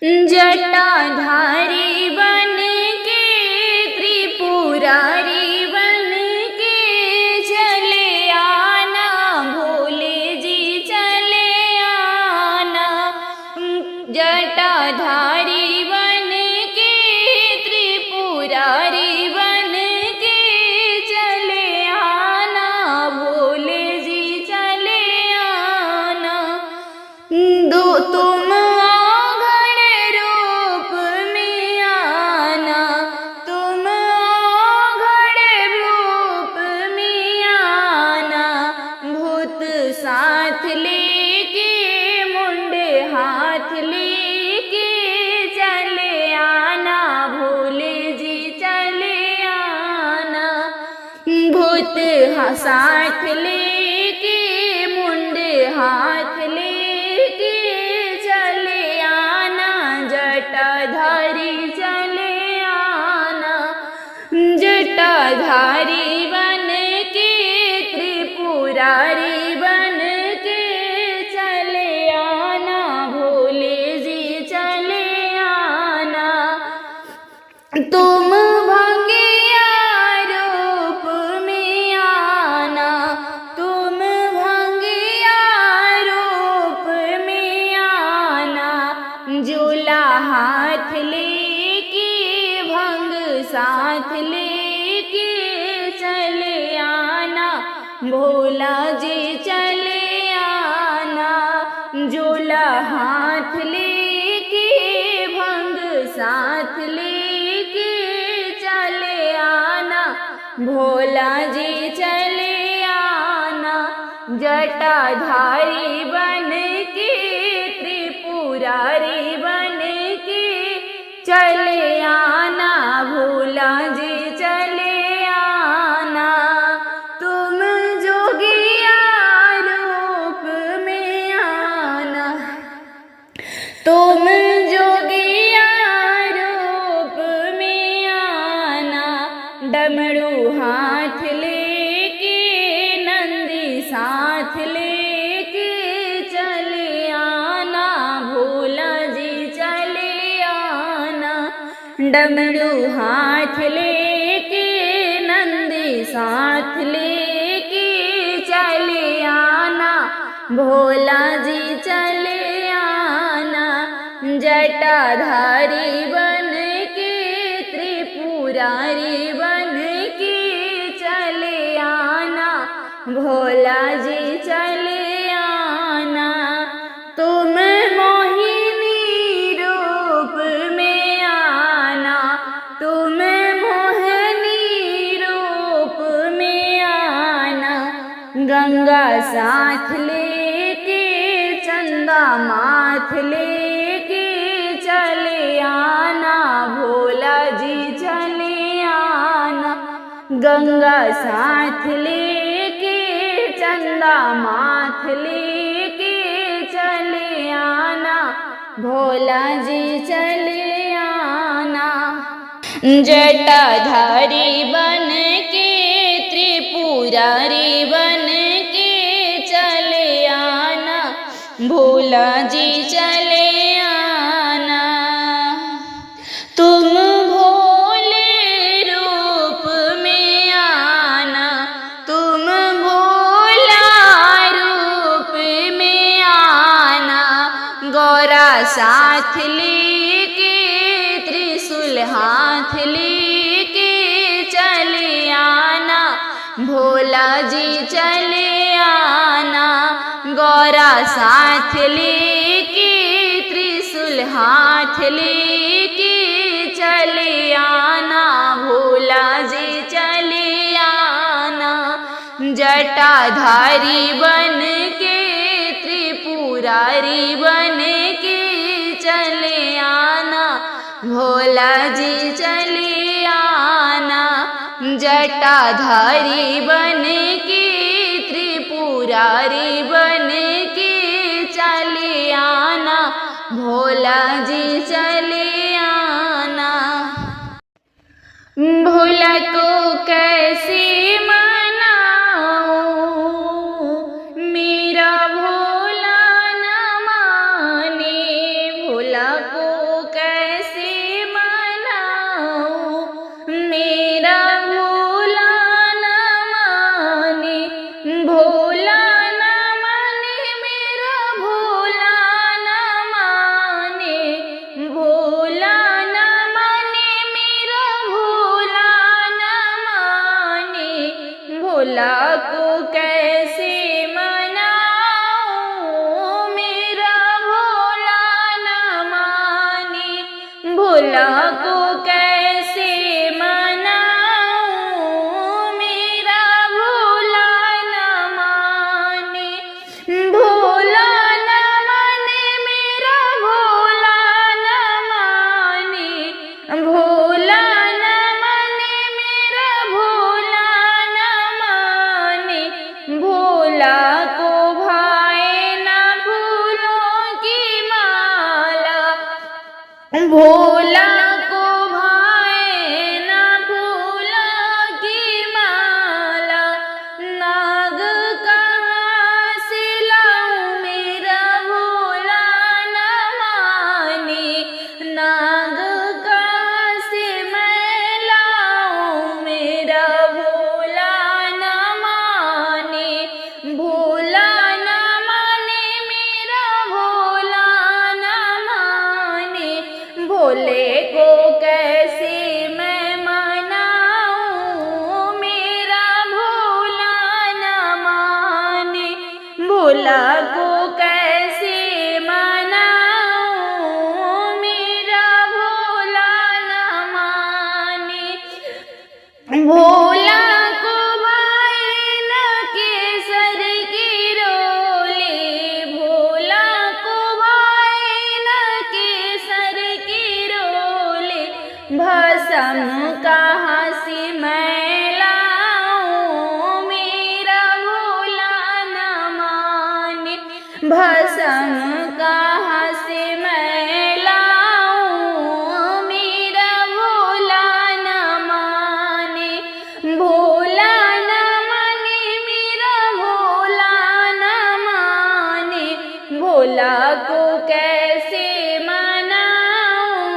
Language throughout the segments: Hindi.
जटाधारी बन के त्रिपुरारी बन के चले आना, भोले जी चले आना। जटाधारी बन के त्रिपुरारी बन के चले आना, भोले जी चले आना। तुम साथ लेके मुंडे हाथ लेके चले आना, भोले जी चले आना। भूत साथ लेके मुंडे हाथ लेके चले आना, जटाधारी चले आना। जटाधारी बन के त्रिपुरारी तुम भंगिया रूप में आना, तुम भंगिया रूप में आना। झूला हाथ लेके भंग साथ लेके चले आना, भोला जी चले आना। झूला हाथ लेके भंग साथ लेके भोला जी चले आना। जटाधारी बन के त्रिपुरारी बन के चले आना, भोला जी चले आना। तुम जोगिया रूप में आना, तुम जोगिया रूप में आना। डमरू हाथ लेके नंदी साथ लेके चले आना, भोला जी चले आना। डमरू हाथ लेके नंदी साथ लेके चले आना, भोला जी चले आना। जटाधारी बन के त्रिपुरारी बन के चले आना, भोला जी चले आना। तुम मोहिनी रूप में आना, तुम मोहिनी रूप में आना। गंगा साथ लेके चंदा माथ लेके चले आना, भोला जी चले आना। गंगा साथ लेके चंदा माथ लेके चले आना, भोला जी चले आना। जटाधारी बन के त्रिपुरारी बन के चले आना, भोला जी चले आना। तुम भोले रूप में आना, तुम भोला रूप में आना। गौरा साथ लेके त्रिशूल हाथ लेके चले आना, भोला जी चले आना। गौरा साथ लेके त्रिशूल हाथ लेके चले आना, भोला जी चले आना। जटाधारी बन के त्रिपुरारी बन के चले आना, भोला जी चले आना। जटाधारी बन के त्रिपुरारी बन के चले आना, भोला जी चले आना। भोला को कैसे मनाऊं, मेरा भोला न माने। भोला को भोला को कैसे मनाऊं, मेरा भोला न माने, भोला न माने, मेरा भोला न माने, भोला न माने, मेरा भोला न माने, भोला को भाए ना फूलों की माला, भोला को भाए ना फूलों की माला, नाग कहाँ से लाऊं, मेरा भोला न माने, नाग कहाँ से मैं लाऊं, मेरा भोला न माने, भोला न माने, मेरा भोला न माने, भोले को कैसे मैं मनाऊं, मेरा भोला न माने, भोला को कैसे मनाऊं, मेरा भोला न माने, भोला को भाए न केसर की रोली, भोला को भाए न केसर की रोली, भस्म कहाँ से मैं लाऊं, मेरा भोला न माने, भस्म कहाँ से मैं लाऊं, मेरा भोला न माने, भोला न माने, मेरा भोला न माने, भोला को कैसे मनाऊं,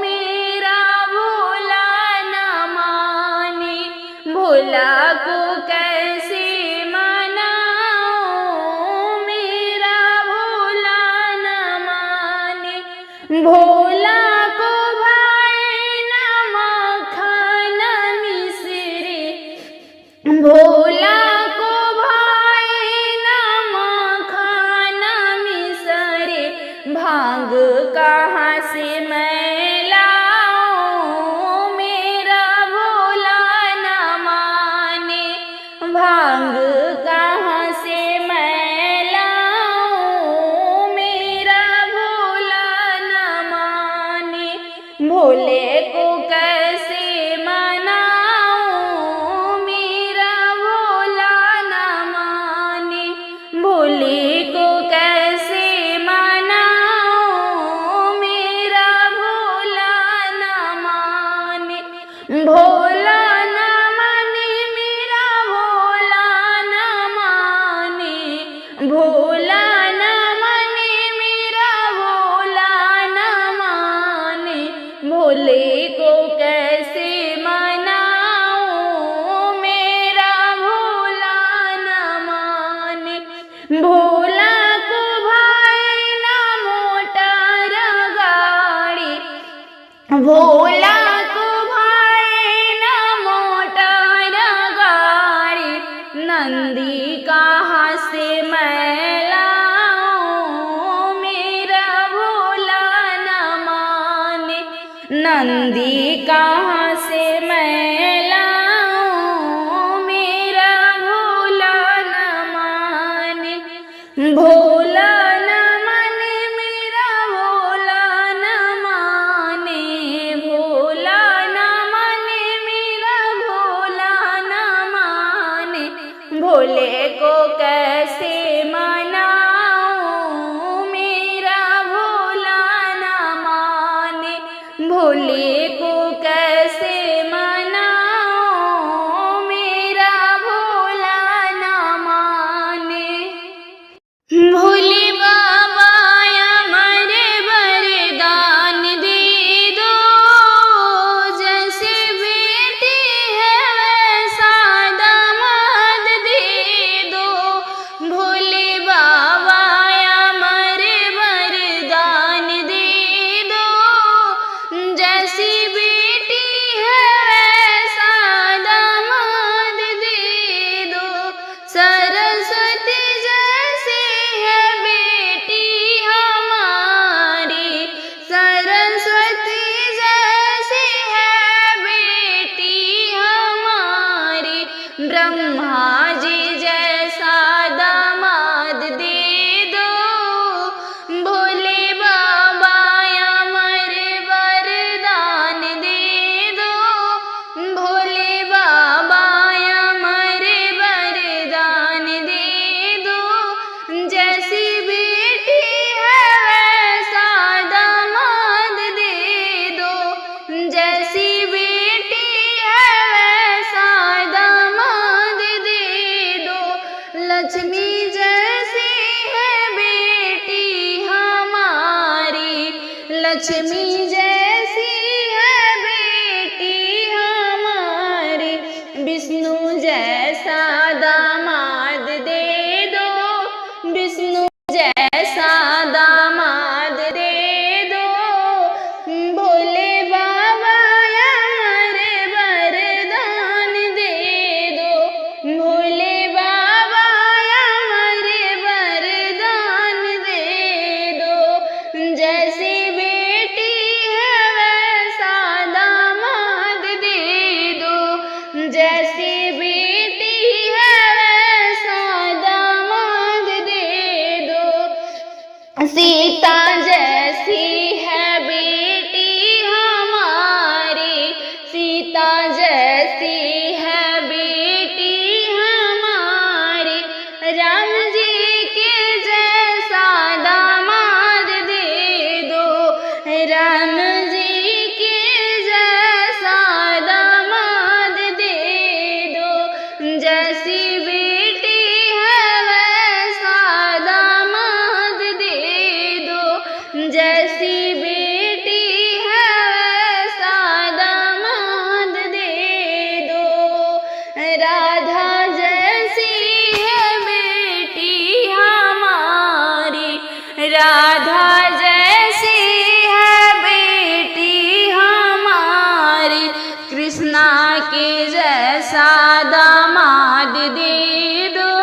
मेरा भोला न माने, भोला को कैसे मनाऊं, मेरा भोला न माने, भोला को भाए न मक्खन मिश्री, भोला को भाए न मक्खन मिश्री, भांग कहाँ से मैं लाऊं, मेरा भोला न माने, भांग कहाँ से मैं लाऊं, मेरा भोला न माने, भोले को कैसे मनाऊं, मेरा भोला न माने, भोले को कैसे मनाऊं, मेरा भोला न माने, भोला न माने, मेरा भोला न माने, भोला न माने, मेरा भोला न माने, भोले को कैसे मनाऊं, मेरा भोला न माने, भोला को भाए ना मोटर गाड़ी, भोला को भाए ना मोटर गाड़ी, नंदी कहाँ से मैं लाऊं, मेरा भोला न माने, नंदी कहाँ से मैं लाऊं, मेरा भोला न माने, भोला न माने, मेरा भोला न माने, भोला न माने, मेरा भोला न माने, भोले को कैसे मनाऊं, मेरा भोला न माने, भोले को कैसे मनाऊं, मेरा भोला न माने, भोले बाबा हमारे वरदान दे दो, जैसे बेटी है वैसा दामाद दे दो, भोले बाबा हमारे वरदान दे दो, जैसी लक्ष्मी जैसी है बेटी हमारी, विष्णु जैसा दामाद दे दो, विष्णु जैसा दामाद दे दो, भोले बाबा हमारे वरदान दे दो, भोले बाबा हमारे वरदान दे दो, जैसी बेटी है वैसा दामाद दे दो, जैसी बेटी है वैसा दामाद दे दो, सीता जैसी है बेटी हमारी, सीता जैसी है बेटी हमारी, राम जी के जैसा दामाद दे दो, राम जी के जैसा दामाद दे दो, जैसी बेटी है वैसा दामाद दे दो, जैसी बेटी है वैसा दामाद दे दो, राधा जैसी है बेटी हमारी, राधा जैसी है बेटी हमारी, कृष्णा के जैसा दामाद दे दो,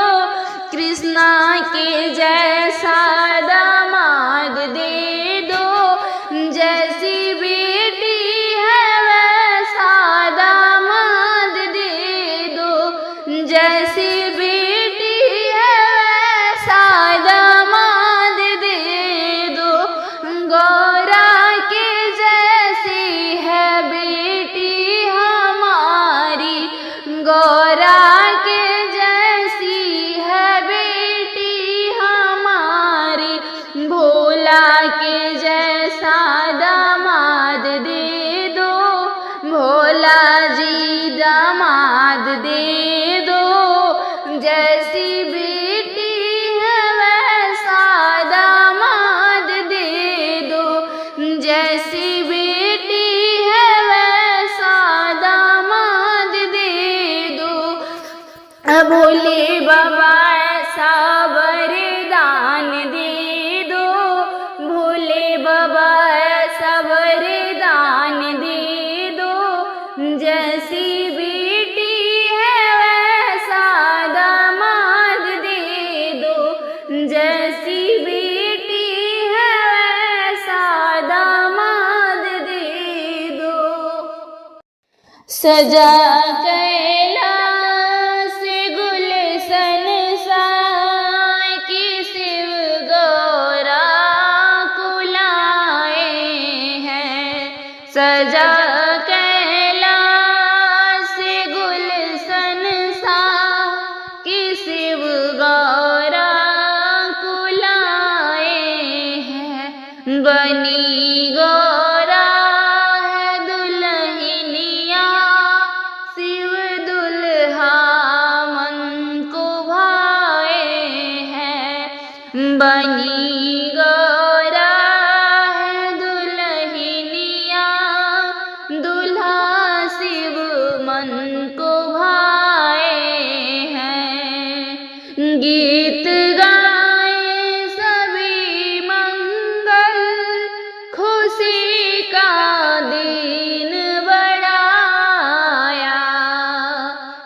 कृष्णा के जैसा दामाद दे दो, जैसी बेटी है वैसा दामाद दे दो, जैसी बेटी है वैसा दामाद दे दो, गौरा के जैसी है बेटी हमारी, गौरा के जैसी है बेटी हमारी, भोला के जैसा दामाद दे दो, भोला जी दामाद दे दो, जैसी बेटी है वैसा दामाद दे दो, जैसी बेटी है वैसा दामाद दे दो, भोले बाबा ऐसा वरदान दे दो, भोले बाबा ऐसा वरदान दे दो, जैसी बेटी है वैसा दामाद दे दो, जैसी बेटी है वैसा दामाद दे दो, सजा कैलाश गुलशन साए की शिव गौरा को लाए हैं, सजा कैलाश गुलशन सा की शिव गौरा को लाए हैं, बनी गौरा है दुल्हनिया, शिव दुल्हा मन को भाए हैं, बनी गौरा है दुल्हनिया, दुल्हा शिव मन को भाए हैं, गीत गाए सभी मंगल, खुशी का दिन बढ़ाया,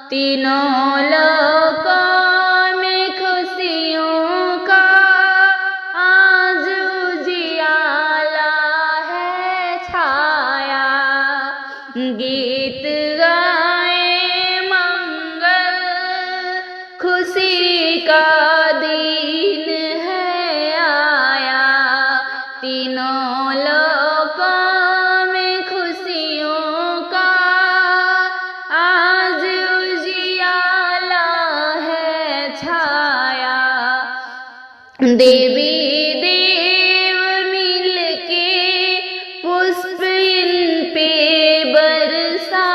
तीनों लोकों में खुशियों का आज उजियाला है छाया, गीत गाए मंगल, खुशी का दिन है आया, तीनों लोकों में खुशियों का आज उजियाला है छाया, देवी देव मिलके पुष्प इन पे बरसा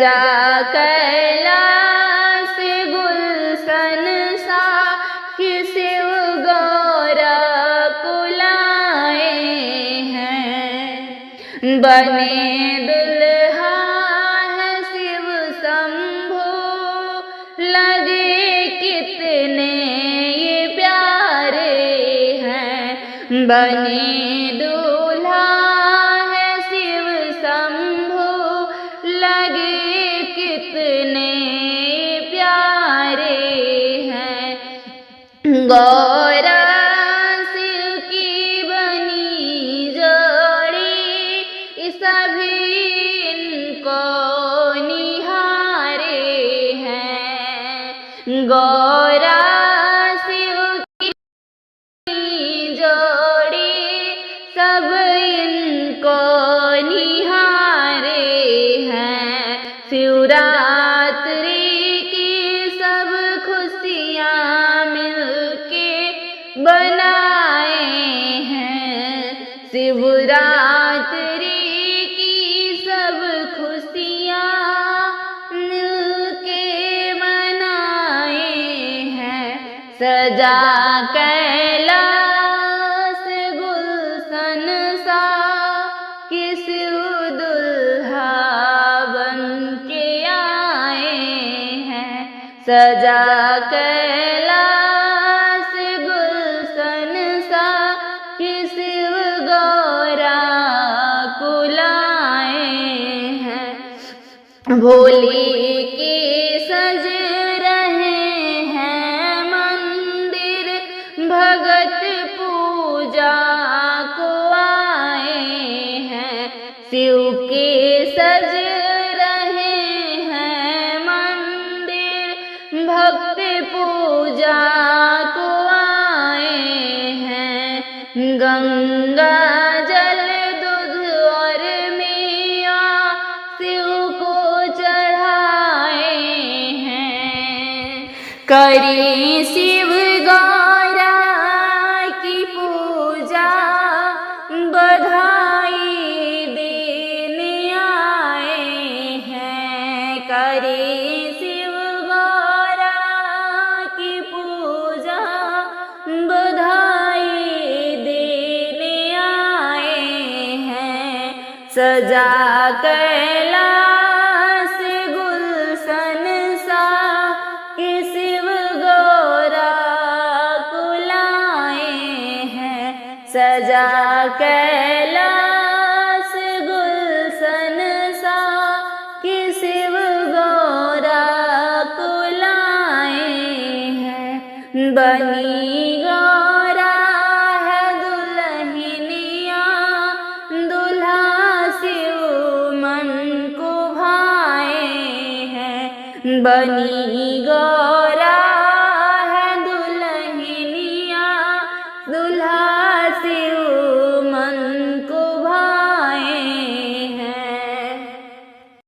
सजा कैलाश गुलशन सा कि शिव गौरा कुलाए हैं। बने दुल्हा है शिव शंभो, लगे कितने ये प्यारे हैं। बने दूल्हा है शिव शंभो, लगे कितने प्यारे हैं। गौरा शिव की बनी जोड़ी, सभी इनको निहारे हैं। गौरा शिव की बनी जोड़ी, सब इनको निहारे हैं। शिवरात्रि की सब खुशियाँ मिलके बनाए हैं। शिवरात्रि की सब खुशियाँ मिलके मनाए हैं। सजा कैलाश गुलशन सा कि शिव दुल्हा बन के आए हैं। सजा कैलाश गुलशन सा कि शिव गौरा कुलाए हैं। भोली के सज रहे हैं मंदिर, भगत पूजा को आए हैं। शिव के सज रहे हैं मंदिर, भक्त पूजा को आए हैं। गंगा जल दूध और मेवा शिव को चढ़ाए हैं। करी शिव गौरा की पूजा, बधाई देने आए हैं। करी शिव गौरा की पूजा, बधाई देने आए हैं। सजा कैलाश गुलशन सा कि शिव गौरा कुलाए हैं। सजा कैलाश गुलशन सा कि शिव गौरा कुलाए हैं। बनी गौरा है दुल्हनिया, दूल्हा शिव मन को भाए हैं। बनी गौरा